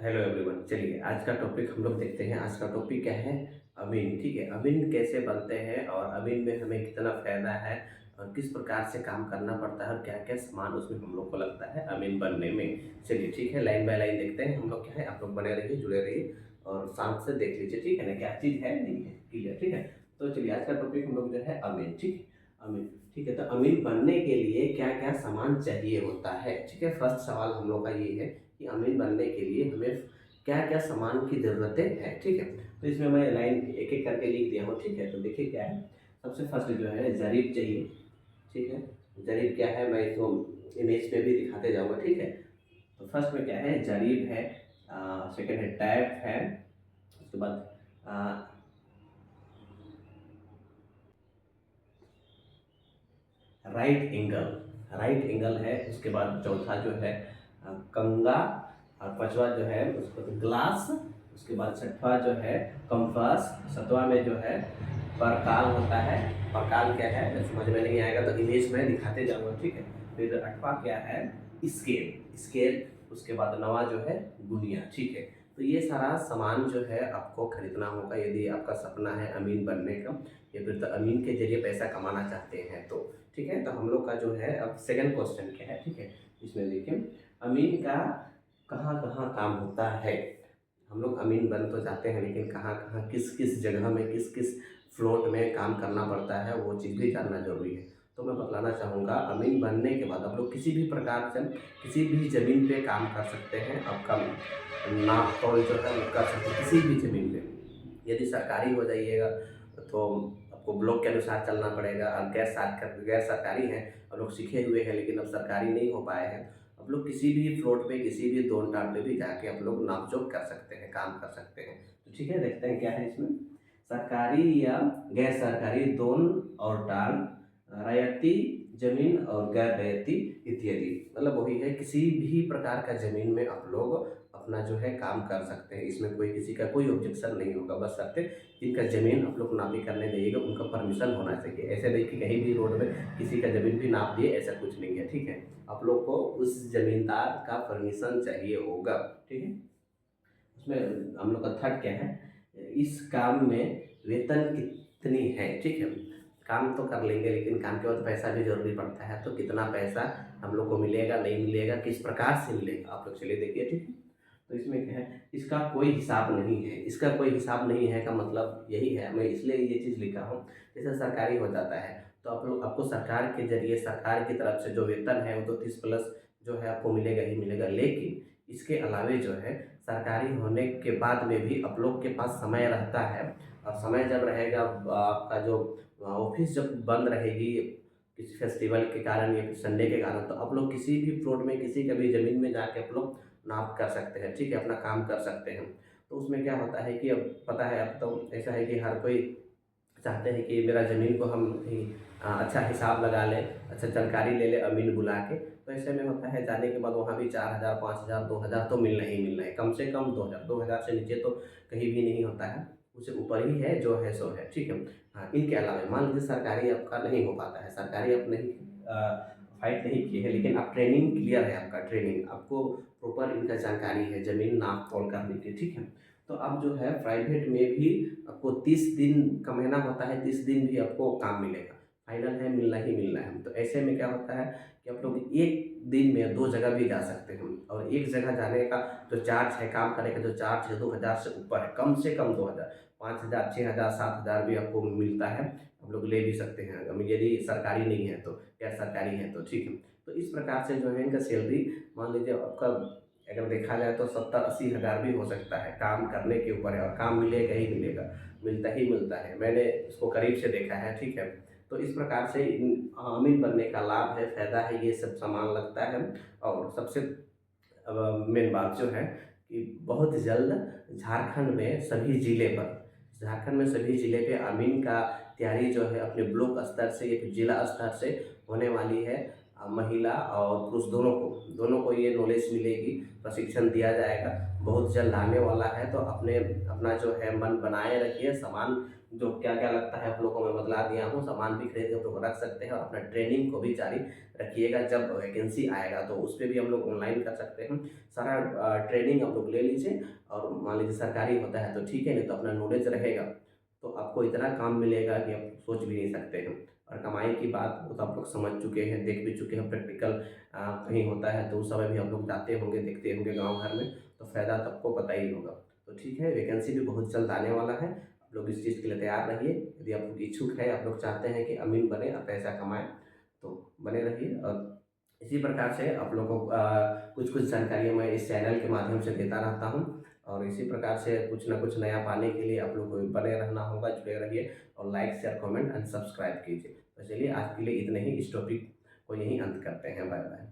Hello everyone. चलिए आज का टॉपिक हम लोग देखते हैं। आज का टॉपिक क्या है? अमीन। ठीक है, अमीन कैसे बनते हैं और अमीन में हमें कितना फ़ायदा है और किस प्रकार से काम करना पड़ता है और क्या क्या सामान उसमें हम लोग को लगता है अमीन बनने में। चलिए ठीक है, लाइन बाय लाइन देखते हैं हम लोग क्या है। आप लोग बने रहिए, जुड़े रहिए और शांत से देख लीजिए, ठीक है ना, क्या चीज़ है नहीं है, क्लियर। ठीक है, तो चलिए आज का टॉपिक हम लोग जो है अमीन। ठीक है, अमीन। ठीक है, तो अमीन बनने के लिए क्या क्या सामान चाहिए होता है। ठीक है, फर्स्ट सवाल हम लोग का ये है कि अमीन बनने के लिए हमें क्या क्या सामान की ज़रूरतें हैं। ठीक है, तो इसमें मैं लाइन एक एक करके लिख दिया हूँ। ठीक है, तो देखिए क्या है। सबसे फर्स्ट जो है जरीब चाहिए। ठीक है, जरीब क्या है मैं इसको इमेज पे भी दिखाते जाऊँगा। ठीक है, तो फर्स्ट में क्या है, जरीब है। सेकंड है टैप है। उसके बाद राइट एंगल, राइट एंगल है। उसके बाद चौथा जो है कंगा। और पांचवा जो है उसको ग्लास। उसके बाद छठवा जो है कंपास। सातवां में जो है परकाल होता है। परकाल क्या है समझ में नहीं आएगा तो इमेज में दिखाते जाऊंगा। ठीक है, फिर आठवां क्या है, स्केल, स्केल। उसके बाद नवा जो है गुनिया। ठीक है, तो ये सारा सामान जो है आपको खरीदना होगा यदि आपका सपना है अमीन बनने का या फिर तो अमीन के जरिए पैसा कमाना चाहते हैं तो। ठीक है, तो हम लोग का जो है अब सेकंड क्वेश्चन क्या है। ठीक है, इसमें देखिए अमीन का कहाँ कहाँ काम होता है। हम लोग अमीन बन तो जाते हैं लेकिन कहाँ कहाँ किस किस जगह में किस किस फ्लोट में काम करना पड़ता है वो चीज़ भी जानना जरूरी है। तो मैं बतलाना चाहूँगा अमीन बनने के बाद आप लोग किसी भी प्रकार से किसी भी ज़मीन पे काम कर सकते हैं। आपका नाप तोल जो है वो कर सकते हैं किसी भी ज़मीन पे। यदि सरकारी हो जाइएगा तो आपको ब्लॉक के अनुसार चलना पड़ेगा। और गैर सरकारी है और लोग सीखे हुए हैं लेकिन अब सरकारी नहीं हो पाए हैं, आप लोग किसी भी फ्लोट पे किसी भी दोन टाल पे भी जाके आप लोग नापजोख कर सकते हैं, काम कर सकते हैं। तो ठीक है, देखते हैं क्या है इसमें। सरकारी या गैर सरकारी दोन और टाल, रैयती जमीन और गैर रैयती इत्यादि। मतलब वही है किसी भी प्रकार का जमीन में आप लोग अपना जो है काम कर सकते हैं। इसमें कोई किसी का कोई ऑब्जेक्शन नहीं होगा। बस शर्त जिनका ज़मीन आप लोग नापी करने जाइएगा उनका परमिशन होना चाहिए। ऐसे नहीं कि कहीं भी रोड में किसी का ज़मीन भी नाप दिए, ऐसा कुछ नहीं है। ठीक है, आप लोग को उस ज़मींदार का परमिशन चाहिए होगा। ठीक है, उसमें हम लोग का थर्ड क्या है, इस काम में वेतन कितनी है। ठीक है, काम तो कर लेंगे लेकिन काम के बाद पैसा भी जरूरी पड़ता है। तो कितना पैसा हम लोग को मिलेगा नहीं मिलेगा किस प्रकार से मिलेगा आप लोग चलिए देखिए। ठीक है, तो इसमें क्या है, इसका कोई हिसाब नहीं है। इसका कोई हिसाब नहीं है का मतलब यही है, मैं इसलिए ये चीज़ लिखा हूँ। जैसे सरकारी हो जाता है तो आप लोग आपको सरकार के जरिए सरकार की तरफ से जो वेतन है वो तो 30+ जो है आपको मिलेगा ही मिलेगा। लेकिन इसके अलावे जो है सरकारी होने के बाद में भी आप लोग के पास समय रहता है। और समय जब रहेगा आपका जो ऑफिस जब बंद रहेगी किसी फेस्टिवल के कारण या फिर संडे के कारण, तो आप लोग किसी भी प्लॉट में किसी का भी ज़मीन में जाके आप लोग नाप कर सकते हैं। ठीक है, अपना काम कर सकते हैं। तो उसमें क्या होता है कि अब पता है अब तो ऐसा है कि हर कोई चाहते हैं कि मेरा ज़मीन को हम कहीं अच्छा हिसाब लगा लें, अच्छा जानकारी ले लें अमीन बुला के। तो ऐसे में होता है जाने के बाद वहाँ भी 4000 5000 2000 तो मिलना ही मिलना है, कम से कम 2000। 2000 से नीचे तो कहीं भी नहीं होता है, उससे ऊपर ही है जो है सो है। ठीक है, हाँ, इनके अलावा मान लीजिए सरकारी आपका नहीं हो पाता है, सरकारी आप नहीं फाइट नहीं किए हैं लेकिन आप ट्रेनिंग क्लियर है, आपका ट्रेनिंग आपको प्रॉपर इनका जानकारी है ज़मीन नाप तोल करने की। ठीक है, तो अब जो है प्राइवेट में भी आपको 30 दिन का महीना होता है, 30 दिन भी आपको काम मिलेगा। फाइनल है, मिलना ही मिलना है। तो ऐसे में क्या होता है कि आप लोग एक दिन में 2 जगह भी जा सकते हैं। और एक जगह जाने का जो चार्ज है, काम करने का जो चार्ज है 2000 से ऊपर है, कम से कम 2000, 5000 6000 7000 भी आपको मिलता है। आप लोग ले भी सकते हैं यदि सरकारी नहीं है तो, गैर सरकारी है तो। ठीक है, तो इस प्रकार से जो है इनका सैलरी मान लीजिए आपका अगर देखा जाए तो 70-80 हज़ार भी हो सकता है। काम करने के ऊपर है और काम मिलेगा ही मिलेगा, मिलता ही मिलता है। मैंने इसको करीब से देखा है। ठीक है, तो इस प्रकार से अमीन बनने का लाभ है, फायदा है, ये सब सामान लगता है। और सबसे मेन बात जो है कि बहुत जल्द झारखंड में सभी ज़िले पे अमीन का तैयारी जो है अपने ब्लॉक स्तर से या फिर जिला स्तर से होने वाली है। महिला और पुरुष दोनों को ये नॉलेज मिलेगी, प्रशिक्षण दिया जाएगा, बहुत जल्द आने वाला है। तो अपना जो है मन बनाए रखिए, सामान जो क्या क्या लगता है आप लोगों को मैं बतला दिया हूँ। सामान भी खरीद के आप लोग रख सकते हैं और अपना ट्रेनिंग को भी जारी रखिएगा। जब वैकेंसी आएगा तो उस पर भी हम लोग ऑनलाइन कर सकते हैं। सारा ट्रेनिंग आप लोग ले लीजिए, और मान लीजिए सरकारी होता है तो ठीक है, नहीं तो अपना नॉलेज रहेगा तो आपको इतना काम मिलेगा कि आप सोच भी नहीं सकते हैं। और कमाई की बात वो तो आप लोग समझ चुके हैं, देख भी चुके हैं। प्रैक्टिकल कहीं होता है तो उस समय भी आप लोग जाते होंगे, देखते होंगे गांव घर में, तो फ़ायदा तो आपको पता ही होगा। तो ठीक है, वैकेंसी भी बहुत जल्द आने वाला है। आप लोग इस चीज़ के लिए तैयार रहिए। यदि आप लोग इच्छुक हैं, आप लोग चाहते हैं कि अमीन बने और पैसा कमाएं, तो बने रहिए। और इसी प्रकार से आप लोगों को कुछ कुछ जानकारियाँ मैं इस चैनल के माध्यम से देता रहता हूँ। और इसी प्रकार से कुछ ना कुछ नया पाने के लिए आप लोग को बने रहना होगा, जुड़े रहिए और like share comment and subscribe कीजिए। तो चलिए आज के लिए इतने ही, इस टॉपिक को यहीं अंत करते हैं। Bye bye.